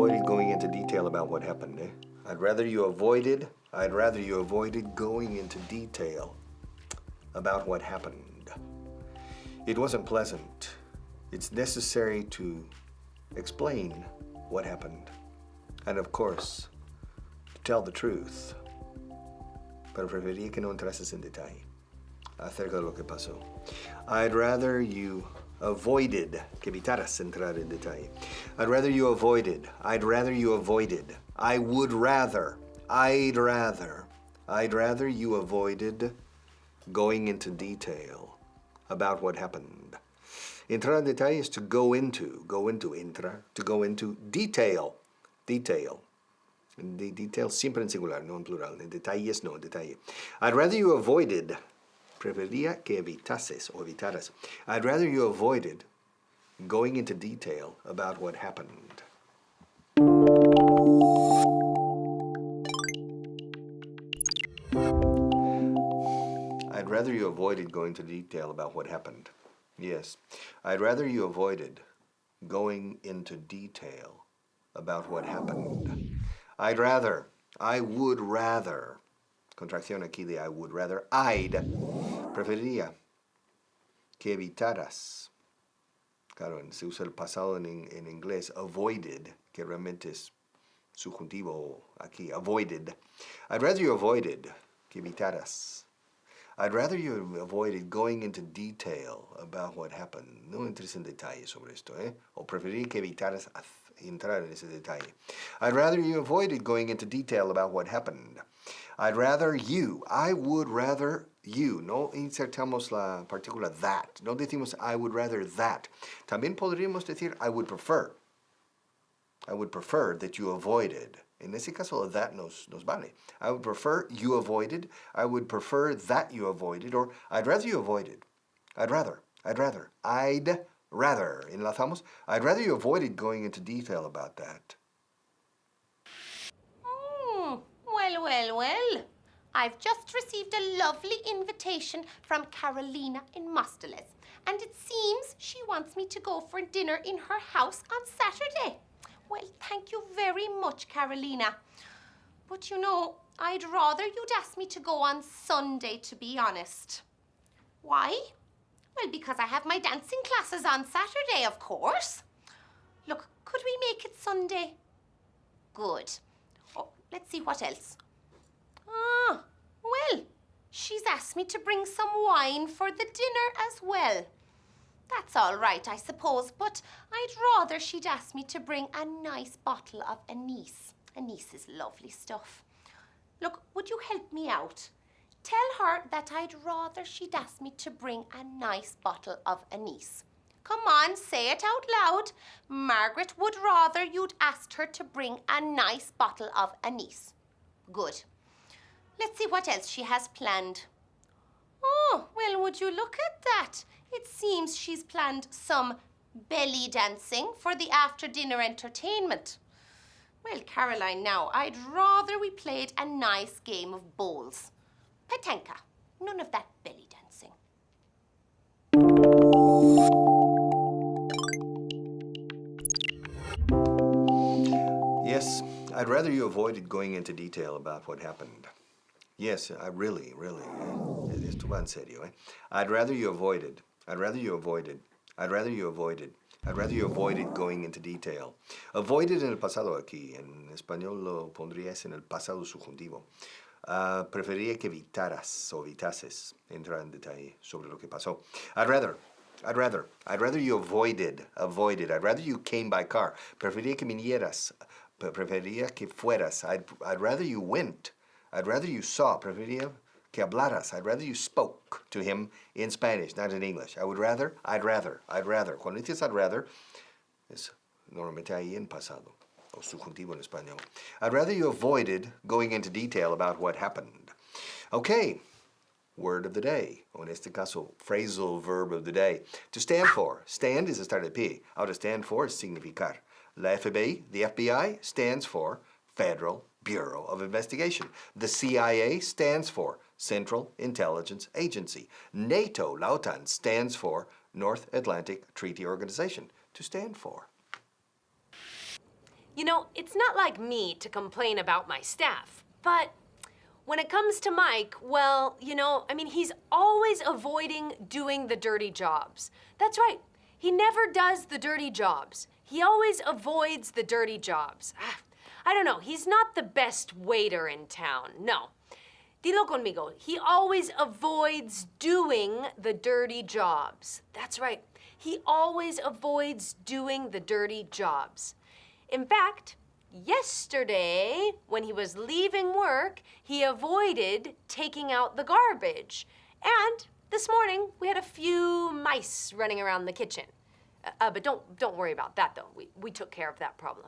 avoided going into detail about what happened, eh? I'd rather you avoided going into detail about what happened. It wasn't pleasant. It's necessary to explain what happened. And of course, to tell the truth. Pero preferiría que no entrases en detalle acerca de lo que pasó. I'd rather you avoided, que evitaras entrar en detalle. I'd rather you avoided, I would rather, I'd rather you avoided going into detail about what happened. Entrar en detalle is to go into detail. Detail siempre en singular, no en plural. En detalles, no en detalle. I'd rather you avoided, preferiría que evitases o evitaras. I'd rather you avoided going into detail about what happened. I'd rather you avoided going into detail about what happened. Yes, I'd rather you avoided going into detail about what happened. I'd rather, I would rather, contracción aquí de I would rather, I'd, preferiría que evitaras. Claro, se usa el pasado en inglés, avoided, que realmente es subjuntivo aquí, avoided. I'd rather you avoided que evitaras. I'd rather you avoided going into detail about what happened. No entres en detalle sobre esto, ¿eh? O preferiría que evitaras entrar en ese detalle. I'd rather you avoided going into detail about what happened. I'd rather you, I would rather you. No insertamos la partícula that. No decimos I would rather that. También podríamos decir I would prefer. I would prefer that you avoided. En ese caso, that nos vale. I would prefer you avoided. I would prefer that you avoided. Or I'd rather you avoided. I'd rather. Enlazamos. I'd rather you avoided going into detail about that. Well. I've just received a lovely invitation from Carolina in Mosteles, and it seems she wants me to go for dinner in her house on Saturday. Well, thank you very much, Carolina. But you know, I'd rather you'd ask me to go on Sunday, to be honest. Why? Well, because I have my dancing classes on Saturday, of course. Look, could we make it Sunday? Good. Oh, let's see what else. Well, she's asked me to bring some wine for the dinner as well. That's all right, I suppose, but I'd rather she'd ask me to bring a nice bottle of anise. Anise is lovely stuff. Look, would you help me out? Tell her that I'd rather she'd ask me to bring a nice bottle of anise. Come on, say it out loud. Margaret would rather you'd asked her to bring a nice bottle of anise. Good. Let's see what else she has planned. Oh, well, would you look at that? It seems she's planned some belly dancing for the after-dinner entertainment. Well, Caroline, now, I'd rather we played a nice game of bowls. Petanka. None of that belly dancing. Yes, I'd rather you avoided going into detail about what happened. Yes, I really, esto va en serio, ¿eh? I'd rather you avoided going into detail. Avoided en el pasado aquí, en español lo pondrías en el pasado subjuntivo. Preferiría que evitaras o evitases entrar en detalle sobre lo que pasó. I'd rather you avoided, I'd rather you came by car. Preferiría que vinieras, preferiría que fueras. I'd rather you went. I'd rather you saw, preferiría que hablaras. I'd rather you spoke to him in Spanish, not in English. I'd rather. Cuando dices I'd rather, es normalmente ahí en pasado, o subjuntivo en español. I'd rather you avoided going into detail about what happened. Okay, word of the day, o en este caso, phrasal verb of the day. To stand for. Stand is estar de pie. Ahora, stand for es significar. La FBI, the FBI, stands for Federal Bureau of Investigation. The CIA stands for Central Intelligence Agency. NATO, la OTAN, stands for North Atlantic Treaty Organization. To stand for. You know, it's not like me to complain about my staff, but when it comes to Mike, well, you know, I mean, he's always avoiding doing the dirty jobs. That's right. He never does the dirty jobs. He always avoids the dirty jobs. I don't know. He's not the best waiter in town. No. Dilo conmigo. He always avoids doing the dirty jobs. That's right. He always avoids doing the dirty jobs. In fact, yesterday, when he was leaving work, he avoided taking out the garbage. And this morning, we had a few mice running around the kitchen. But don't worry about that, though. We took care of that problem.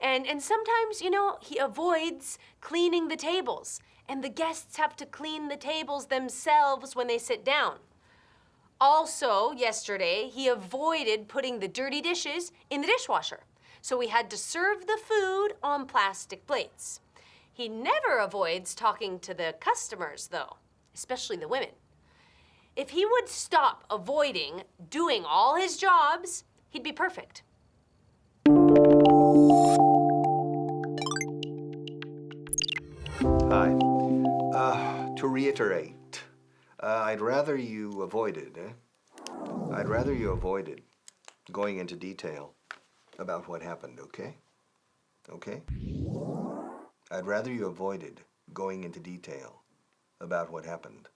And sometimes, you know, he avoids cleaning the tables. And the guests have to clean the tables themselves when they sit down. Also, yesterday, he avoided putting the dirty dishes in the dishwasher. So we had to serve the food on plastic plates. He never avoids talking to the customers, though, especially the women. If he would stop avoiding doing all his jobs, he'd be perfect. Hi. To reiterate, I'd rather you avoided going into detail about what happened, okay? Okay? I'd rather you avoided going into detail about what happened.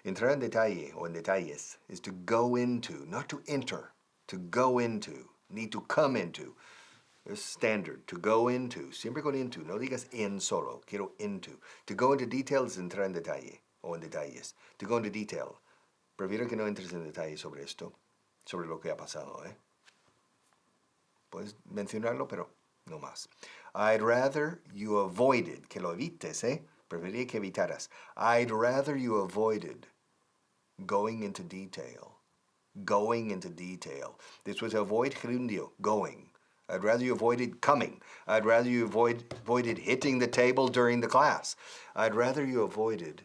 Entrar en detalle, o en detalles, is to go into, not to enter. To go into, need to come into. It's standard, to go into, siempre con into, no digas en solo, quiero into. To go into detail es entrar en detalle, o en detalles. To go into detail, prefiero que no entres en detalle sobre esto, sobre lo que ha pasado, ¿eh? Puedes mencionarlo, pero no más. I'd rather you avoided, que lo evites, ¿eh? Preferiría que evitaras. I'd rather you avoided going into detail. Going into detail. This was avoid gerundio, going. I'd rather you avoided coming. I'd rather you avoided hitting the table during the class. I'd rather you avoided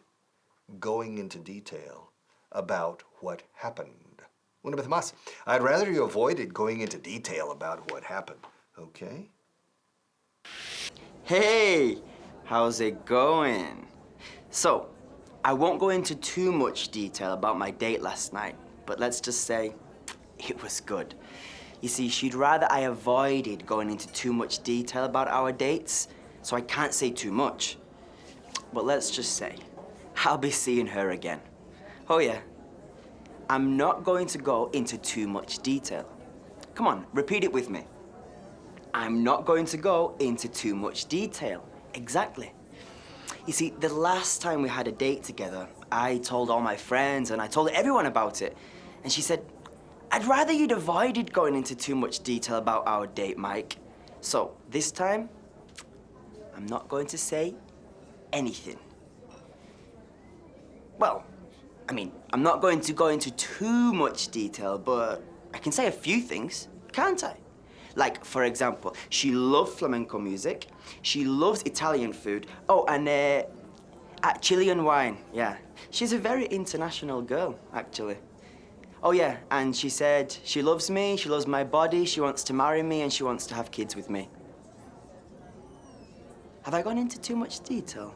going into detail about what happened. Una vez más. I'd rather you avoided going into detail about what happened. Okay? Hey, how's it going? So, I won't go into too much detail about my date last night, but let's just say it was good. You see, she'd rather I avoided going into too much detail about our dates, so I can't say too much. But let's just say, I'll be seeing her again. Oh yeah, I'm not going to go into too much detail. Come on, repeat it with me. I'm not going to go into too much detail. Exactly. You see, the last time we had a date together, I told all my friends and I told everyone about it. And she said, I'd rather you'd avoided going into too much detail about our date, Mike. So, this time, I'm not going to say anything. Well, I mean, I'm not going to go into too much detail, but I can say a few things, can't I? Like, for example, she loves flamenco music, she loves Italian food, oh, and Chilean wine, yeah. She's a very international girl, actually. Oh, yeah, and she said she loves me, she loves my body, she wants to marry me, and she wants to have kids with me. Have I gone into too much detail?